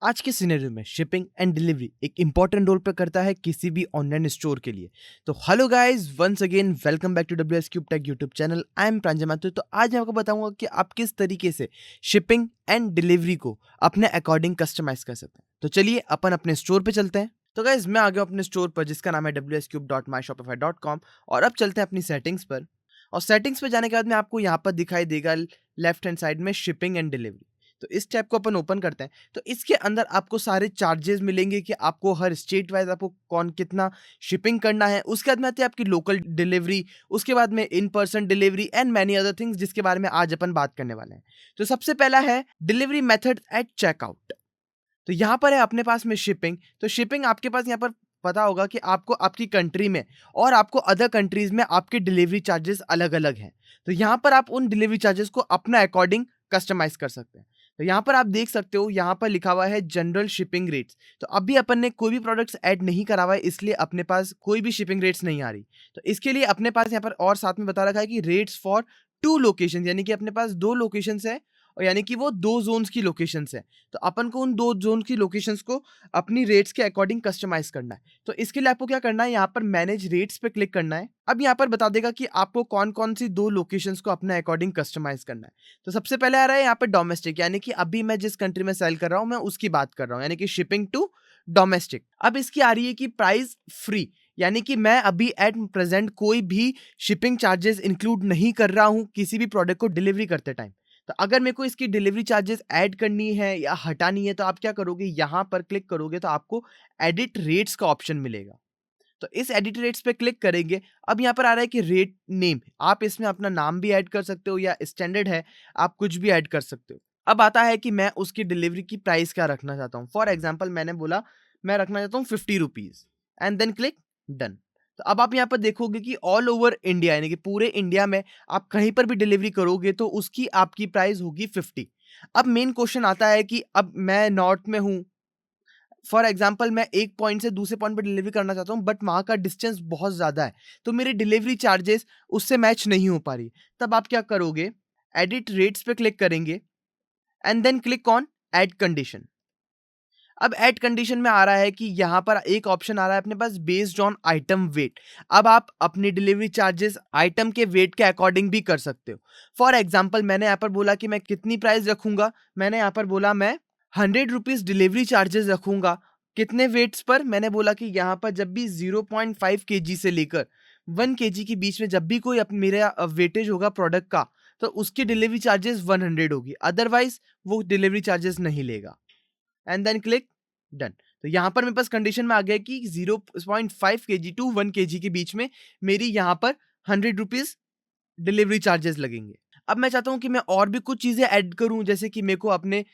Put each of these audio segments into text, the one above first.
आज के सिनेरियो में शिपिंग एंड डिलीवरी एक इंपॉर्टेंट रोल प्ले करता है किसी भी ऑनलाइन स्टोर के लिए। तो hello guys, once again welcome back to W S cube tech YouTube channel. I am Pranjal Mathur. तो आज मैं आपको बताऊंगा कि आप किस तरीके से शिपिंग एंड डिलीवरी को अपने अकॉर्डिंग कस्टमाइज कर सकते हैं। तो चलिए अपन अपने स्टोर पे चलते हैं। तो गाइज मैं आ गया अपने स्टोर पर जिसका नाम है wscube.myshopify.com। और अब चलते हैं अपनी सेटिंग्स पर। और सेटिंग्स पर जाने के बाद में आपको यहाँ पर दिखाई देगा लेफ्ट हैंड साइड में शिपिंग एंड डिलीवरी। तो इस टैब को अपन ओपन करते हैं। तो इसके अंदर आपको सारे चार्जेस मिलेंगे कि आपको हर स्टेट वाइज आपको कौन कितना शिपिंग करना है। उसके बाद में आती है आपकी लोकल डिलीवरी, उसके बाद में in person delivery and many other things जिसके बारे में आज अपन बात करने वाले हैं। तो सबसे पहला है डिलीवरी मेथड एट चेकआउट। तो यहाँ पर है अपने पास में शिपिंग। तो शिपिंग आपके पास यहाँ पर पता होगा कि आपको आपकी कंट्री में और आपको अदर कंट्रीज में आपके डिलीवरी चार्जेस अलग अलग हैं। तो यहाँ पर आप उन डिलीवरी चार्जेस को अपना अकॉर्डिंग कस्टमाइज कर सकते हैं। तो यहाँ पर आप देख सकते हो, यहाँ पर लिखा हुआ है जनरल शिपिंग रेट्स। तो अभी अपन ने कोई भी प्रोडक्ट्स ऐड नहीं करा हुआ है, इसलिए अपने पास कोई भी शिपिंग रेट्स नहीं आ रही। तो इसके लिए अपने पास यहाँ पर और साथ में बता रखा है कि रेट्स फॉर 2 लोकेशन, यानी कि अपने पास 2 लोकेशंस है और यानी कि वो 2 जोन्स की लोकेशंस है। तो अपन को उन 2 जोन की लोकेशंस को अपनी रेट्स के अकॉर्डिंग कस्टमाइज करना है। तो इसके लिए आपको क्या करना है, यहाँ पर मैनेज रेट्स पे क्लिक करना है। अब यहाँ पर बता देगा कि आपको कौन-कौन सी 2 लोकेशंस को अपने अकॉर्डिंग कस्टमाइज करना है। तो सबसे पहले आ रहा है यहाँ पे डोमेस्टिक, यानी कि अभी मैं जिस कंट्री में सेल कर रहा हूँ मैं उसकी बात कर रहा हूँ, यानी कि शिपिंग टू डोमेस्टिक। अब इसकी आ रही है कि प्राइस फ्री, यानी कि मैं अभी एट प्रेजेंट कोई भी शिपिंग चार्जेस इंक्लूड नहीं कर रहा हूँ किसी भी प्रोडक्ट को डिलीवरी करते टाइम। तो अगर मेरे को इसकी डिलीवरी चार्जेस ऐड करनी है या हटानी है तो आप क्या करोगे, यहाँ पर क्लिक करोगे तो आपको एडिट रेट्स का ऑप्शन मिलेगा। तो इस एडिट रेट्स पे क्लिक करेंगे। अब यहाँ पर आ रहा है कि रेट नेम, आप इसमें अपना नाम भी ऐड कर सकते हो या स्टैंडर्ड है आप कुछ भी ऐड कर सकते हो। अब आता है कि मैं उसकी डिलीवरी की प्राइस क्या रखना चाहता हूँ। फॉर एग्जाम्पल मैंने बोला मैं रखना चाहता हूँ 50 rupees and then click done. तो अब आप यहाँ पर देखोगे कि ऑल ओवर इंडिया, यानी कि पूरे इंडिया में आप कहीं पर भी डिलीवरी करोगे तो उसकी आपकी प्राइस होगी 50। अब मेन क्वेश्चन आता है कि अब मैं नॉर्थ में हूँ, फॉर एग्जाम्पल मैं एक पॉइंट से दूसरे पॉइंट पर डिलीवरी करना चाहता हूँ बट वहाँ का डिस्टेंस बहुत ज़्यादा है, तो मेरी डिलीवरी चार्जेस उससे मैच नहीं हो पा रही। तब आप क्या करोगे, एडिट रेट्स पे क्लिक करेंगे and then click on add condition. अब ऐड कंडीशन में आ रहा है कि यहाँ पर एक ऑप्शन आ रहा है अपने पास बेस्ड ऑन आइटम वेट। अब आप अपनी डिलीवरी चार्जेस आइटम के वेट के अकॉर्डिंग भी कर सकते हो। फॉर एग्जाम्पल मैंने यहाँ पर बोला कि मैं कितनी प्राइस रखूंगा, मैंने यहाँ पर बोला मैं 100 रुपीज डिलीवरी चार्जेस रखूंगा। कितने वेट्स पर, मैंने बोला कि यहाँ पर जब भी 0.5 kg से लेकर 1 kg के बीच में जब भी कोई मेरा वेटेज होगा प्रोडक्ट का, तो उसकी डिलीवरी चार्जेस 100 होगी, अदरवाइज वो डिलीवरी चार्जेस नहीं लेगा। And then click done. तो यहाँ पर मेरे पास कंडीशन में आ गया कि 0.5 kg टू 1 kg के बीच में मेरी यहाँ पर 100 रुपीज डिलीवरी चार्जेस लगेंगे। अब मैं चाहता हूँ कि मैं और भी कुछ चीजें ऐड करूँ, जैसे कि मेरे को अपने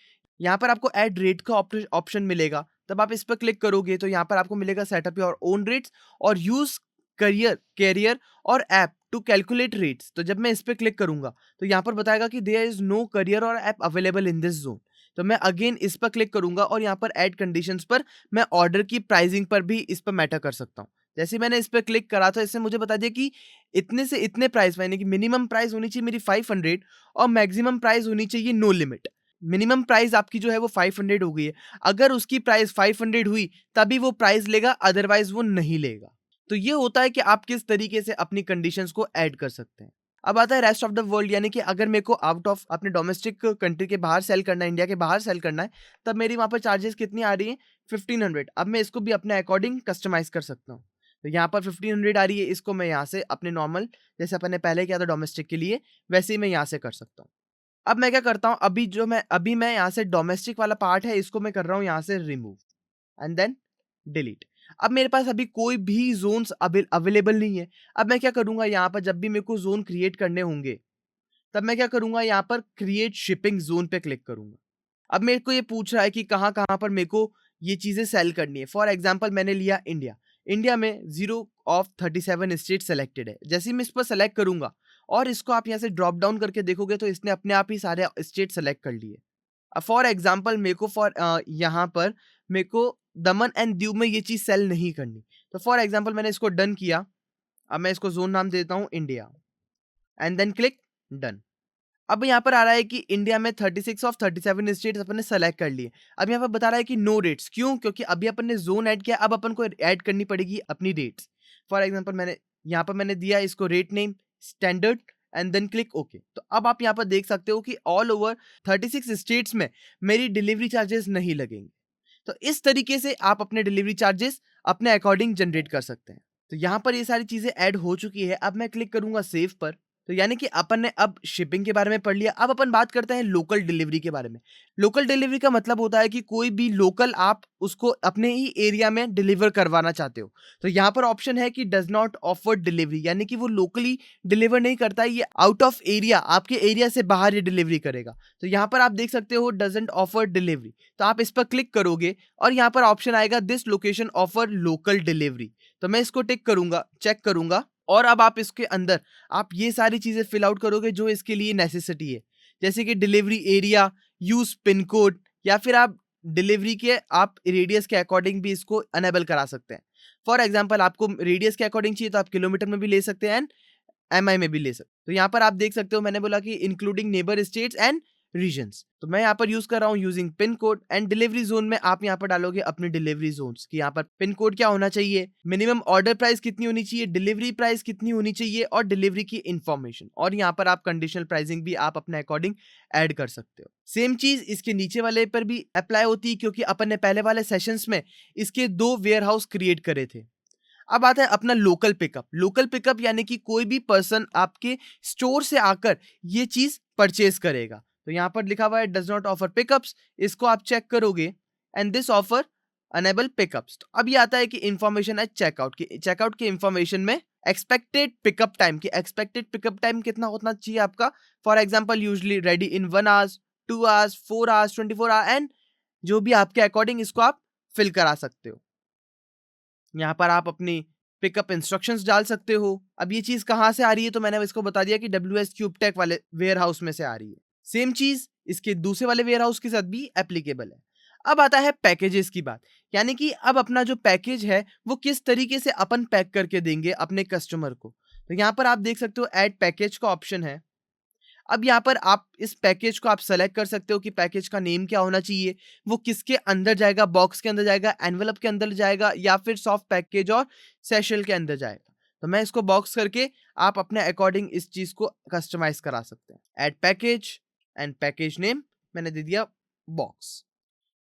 यहाँ पर आपको ऐड रेट का ऑप्शन मिलेगा। तब आप इस पर क्लिक करोगे तो यहाँ पर आपको मिलेगा सेटअप योर ओन रेट्स और यूज कैरियर और ऐप टू कैलकुलेट रेट्स। तो जब मैं इस पर क्लिक करूंगा तो यहाँ पर बताएगा कि देयर इज नो करियर और app available in this zone. तो मैं अगेन इस पर क्लिक करूंगा और यहाँ पर ऐड कंडीशंस पर मैं ऑर्डर की प्राइसिंग पर भी इस पर मैटर कर सकता हूँ। जैसे मैंने इस पर क्लिक करा तो इसने मुझे बता दिया कि इतने से इतने प्राइस, यानी कि मिनिमम प्राइस होनी चाहिए मेरी 500 और मैक्सिमम प्राइस होनी चाहिए नो लिमिट। मिनिमम प्राइस आपकी जो है वो 500 हो गई है, अगर उसकी प्राइस 500 हुई तभी वो प्राइस लेगा, अदरवाइज वो नहीं लेगा। तो ये होता है कि आप किस तरीके से अपनी कंडीशंस को ऐड कर सकते हैं। अब आता है रेस्ट ऑफ द वर्ल्ड, यानी कि अगर मेरे को आउट ऑफ अपने डोमेस्टिक कंट्री के बाहर सेल करना है, इंडिया के बाहर सेल करना है, तब मेरी वहां पर चार्जेस कितनी आ रही है 1500। अब मैं इसको भी अपने अकॉर्डिंग कस्टमाइज कर सकता हूँ। तो यहाँ पर 1500 आ रही है, इसको मैं यहाँ से अपने नॉर्मल जैसे अपन ने पहले किया था डोमेस्टिक के लिए वैसे ही मैं यहाँ से कर सकता हूँ। अब मैं क्या करता हूँ, अभी मैं यहाँ से डोमेस्टिक वाला पार्ट है इसको मैं कर रहा हूँ यहाँ से रिमूव एंड देन डिलीट। अब मेरे पास अभी कोई भी जोन्स अवेलेबल नहीं है। अब मैं क्या करूंगा, यहाँ पर जब भी मेरे को जोन क्रिएट करने होंगे तब मैं क्या करूंगा, यहाँ पर क्रिएट शिपिंग जोन पे क्लिक करूंगा। अब मेरे को ये पूछ रहा है कि कहाँ कहाँ पर मेरे को ये चीजें सेल करनी है। फॉर एग्जाम्पल मैंने लिया इंडिया, इंडिया में 0 of 37 स्टेट सेलेक्टेड है। जैसे ही मैं इस पर सेलेक्ट करूंगा और इसको आप यहाँ से ड्रॉप डाउन करके देखोगे तो इसने अपने आप ही सारे स्टेट सेलेक्ट कर लिए। अब फॉर एग्जाम्पल मेरे को यहाँ पर मेरे को दमन एंड दीव में ये चीज सेल नहीं करनी। तो फॉर एग्जाम्पल मैंने इसको डन किया। अब मैं इसको जोन नाम देता हूँ India and then click done. अब यहाँ पर आ रहा है कि इंडिया में 36 ऑफ 37 स्टेट्स अपन ने सेलेक्ट कर लिए। अब यहाँ पर बता रहा है कि नो रेट्स, क्यों? क्योंकि अभी अपन ने जोन ऐड किया, अब अपन को ऐड करनी पड़ेगी अपनी रेट्स। फॉर एग्जांपल मैंने यहाँ पर दिया इसको rate name standard and then click okay. तो अब आप यहाँ पर देख सकते हो कि ऑल ओवर 36 स्टेट्स में मेरी डिलीवरी चार्जेस नहीं लगेंगे। तो इस तरीके से आप अपने डिलीवरी चार्जेस अपने अकॉर्डिंग जनरेट कर सकते हैं। तो यहाँ पर ये सारी चीजें ऐड हो चुकी है। अब मैं क्लिक करूंगा सेव पर। तो यानी कि अपन ने अब शिपिंग के बारे में पढ़ लिया। अब अपन बात करते हैं लोकल डिलीवरी के बारे में। लोकल डिलीवरी का मतलब होता है कि कोई भी लोकल आप उसको अपने ही एरिया में डिलीवर करवाना चाहते हो। तो यहाँ पर ऑप्शन है कि डज नॉट ऑफर डिलीवरी, यानी कि वो लोकली डिलीवर नहीं करता है, ये आउट ऑफ एरिया, आपके एरिया से बाहर ये डिलीवरी करेगा। तो यहाँ पर आप देख सकते हो डजंट ऑफर डिलीवरी। तो आप इस पर क्लिक करोगे और यहाँ पर ऑप्शन आएगा this location offer local delivery. तो मैं इसको टिक करूंगा, चेक करूंगा, और अब आप इसके अंदर आप ये सारी चीजें फिल आउट करोगे जो इसके लिए नेसेसिटी है, जैसे कि delivery area, use pin code, या फिर आप डिलीवरी के आप रेडियस के अकॉर्डिंग भी इसको अनेबल करा सकते हैं। फॉर एग्जांपल आपको रेडियस के अकॉर्डिंग चाहिए तो आप किलोमीटर में भी ले सकते हैं एंड एमआई में भी ले सकते। तो यहाँ पर आप देख सकते हो मैंने बोला कि including neighbour states and regions. तो मैं यहाँ पर यूज कर रहा हूँ using pin code and delivery zone में आप यहाँ पर डालोगे अपनी डिलीवरी जोन्स की यहाँ पर पिन कोड क्या होना चाहिए, मिनिमम ऑर्डर प्राइस कितनी होनी चाहिए, डिलीवरी प्राइस कितनी होनी चाहिए और डिलीवरी की इंफॉर्मेशन। और यहाँ पर आप कंडीशनल प्राइसिंग भी आप अपने अकॉर्डिंग ऐड कर सकते हो। सेम चीज इसके नीचे वाले पर भी अप्लाई होती है, क्योंकि अपन ने पहले वाले सेशंस में इसके 2 वेयर हाउस क्रिएट करे थे। अब आता है अपना लोकल पिकअप। लोकल पिकअप यानी कि कोई भी पर्सन आपके स्टोर से आकर ये चीज परचेज करेगा। तो यहाँ पर लिखा हुआ है डज नॉट ऑफर पिकअप्स, इसको आप चेक करोगे and this offer enable pickups. तो अब ये आता है कि इंफॉर्मेशन है चेकआउट की। चेकआउट की इंफॉर्मेशन में एक्सपेक्टेड पिकअप टाइम की, एक्सपेक्टेड पिकअप टाइम कितना होना चाहिए आपका। For example usually ready in 1 hours, 2 hours, 4 hours, 24 hour, and जो भी आपके अकॉर्डिंग इसको आप फिल करा सकते हो। यहाँ पर आप अपनी पिकअप इंस्ट्रक्शंस डाल सकते हो। अब ये चीज कहाँ से आ रही है, तो मैंने इसको बता दिया कि WS क्यूब टेक वाले वेयर हाउस में से आ रही है। सेम चीज इसके दूसरे वाले वेयर हाउस के साथ भी एप्लीकेबल है। अब आता है पैकेजेस की बात, यानी कि अब अपना जो पैकेज है वो किस तरीके से अपन पैक करके देंगे अपने कस्टमर को। तो यहाँ पर आप देख सकते हो ऐड पैकेज का ऑप्शन है। अब यहाँ पर आप इस पैकेज को आप सेलेक्ट कर सकते हो कि पैकेज का नेम क्या होना चाहिए, वो किसके अंदर जाएगा, बॉक्स के अंदर जाएगा, एनवेलप के अंदर जाएगा, या फिर सॉफ्ट पैकेज और सेशल के अंदर जाएगा। तो मैं इसको बॉक्स करके आप अपने अकॉर्डिंग इस चीज को कस्टमाइज करा सकते हैं। Add package and package name मैंने दे दिया बॉक्स।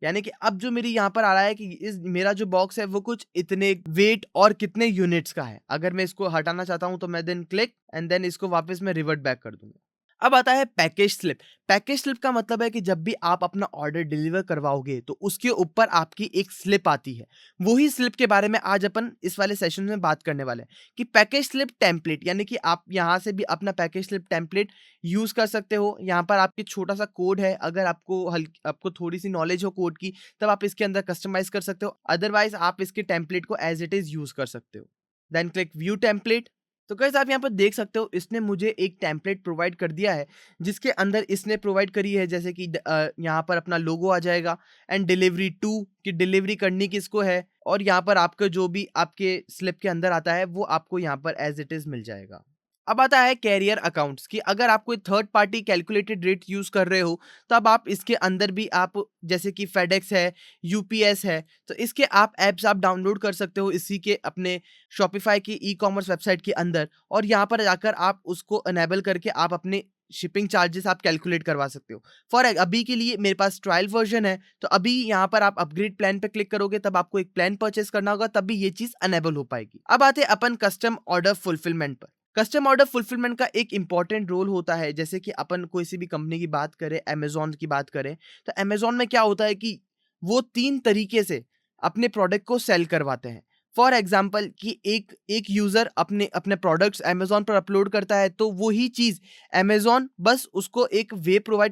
यानी कि अब जो मेरी यहाँ पर आ रहा है कि इस मेरा जो बॉक्स है वो कुछ इतने वेट और कितने यूनिट्स का है। अगर मैं इसको हटाना चाहता हूँ तो मैं देन क्लिक एंड देन इसको वापस मैं रिवर्ट बैक कर दूंगा। अब आता है पैकेज स्लिप। पैकेज स्लिप का मतलब है कि जब भी आप अपना ऑर्डर डिलीवर करवाओगे तो उसके ऊपर आपकी एक स्लिप आती है। वही स्लिप के बारे में आज अपन इस वाले सेशन में बात करने वाले हैं कि पैकेज स्लिप टेम्पलेट, यानी कि आप यहाँ से भी अपना पैकेज स्लिप टेम्पलेट यूज कर सकते हो। यहाँ पर आपके छोटा सा कोड है, अगर आपको थोड़ी सी नॉलेज हो कोड की तब आप इसके अंदर कस्टमाइज कर सकते हो, अदरवाइज आप इसके टेम्पलेट को एज इट इज यूज कर सकते हो। Then click view template. तो गाइस आप यहाँ पर देख सकते हो इसने मुझे एक टेम्पलेट प्रोवाइड कर दिया है, जिसके अंदर इसने प्रोवाइड करी है जैसे कि यहाँ पर अपना लोगो आ जाएगा एंड डिलीवरी टू की डिलीवरी करनी किसको है, और यहाँ पर आपका जो भी आपके स्लिप के अंदर आता है वो आपको यहाँ पर एज इट इज मिल जाएगा। अब आता है कैरियर अकाउंट्स की। अगर आप कोई third party calculated rate use कर रहे हो तब आप इसके अंदर भी आप जैसे कि फेडेक्स है, यूपीएस है, तो इसके आप ऐप्स आप डाउनलोड कर सकते हो इसी के अपने शॉपिफाई की ई कॉमर्स वेबसाइट के अंदर, और यहाँ पर जाकर आप उसको अनेबल करके आप अपने शिपिंग चार्जेस आप कैलकुलेट करवा सकते हो। फॉर अभी के लिए मेरे पास ट्रायल वर्जन है, तो अभी यहाँ पर आप अपग्रेड प्लान पे क्लिक करोगे तब आपको एक प्लान परचेस करना होगा, तब भी ये चीज अनेबल हो पाएगी। अब आते हैं अपन कस्टम ऑर्डर फुलफिलमेंट पर। कस्टम ऑर्डर फुलफिलमेंट का एक इंपॉर्टेंट रोल होता है। जैसे कि अपन कोई सी भी कंपनी की बात करें, अमेजॉन की बात करें, तो अमेजॉन में क्या होता है कि वो 3 तरीके से अपने प्रोडक्ट को सेल करवाते हैं। फॉर एग्जाम्पल कि एक यूजर अपने अपने प्रोडक्ट्स अमेजॉन पर अपलोड करता है, तो वही चीज अमेजॉन बस उसको एक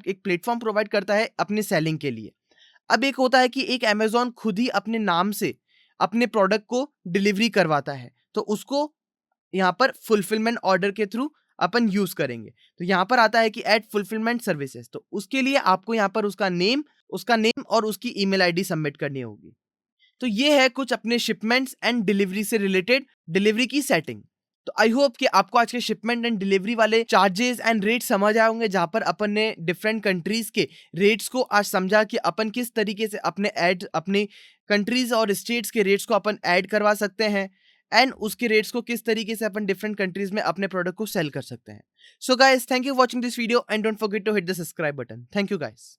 एक प्लेटफॉर्म प्रोवाइड करता है अपने सेलिंग के लिए। अब एक होता है कि एक अमेजॉन खुद ही अपने नाम से अपने प्रोडक्ट को डिलीवरी करवाता है, तो उसको यहाँ पर फुलफिलमेंट ऑर्डर के थ्रू अपन यूज करेंगे। तो यहाँ पर आता है कि एड फुलफिलमेंट सर्विसेज, तो उसके लिए आपको यहाँ पर उसका नेम और उसकी ईमेल आईडी सबमिट करनी होगी। तो ये है कुछ अपने शिपमेंट्स एंड डिलीवरी से रिलेटेड डिलीवरी की सेटिंग। तो आई होप कि आपको आज के शिपमेंट एंड डिलीवरी वाले चार्जेस एंड रेट समझ आए होंगे, जहां पर अपन ने डिफरेंट कंट्रीज के रेट्स को आज समझा कि अपन किस तरीके से अपने अपनी कंट्रीज और स्टेट्स के रेट्स को अपन ऐड करवा सकते हैं एंड उसके रेट्स को किस तरीके से अपन डिफरेंट कंट्रीज में अपने प्रोडक्ट को सेल कर सकते हैं. So guys, thank you watching this video and don't forget to hit the subscribe button. Thank you guys.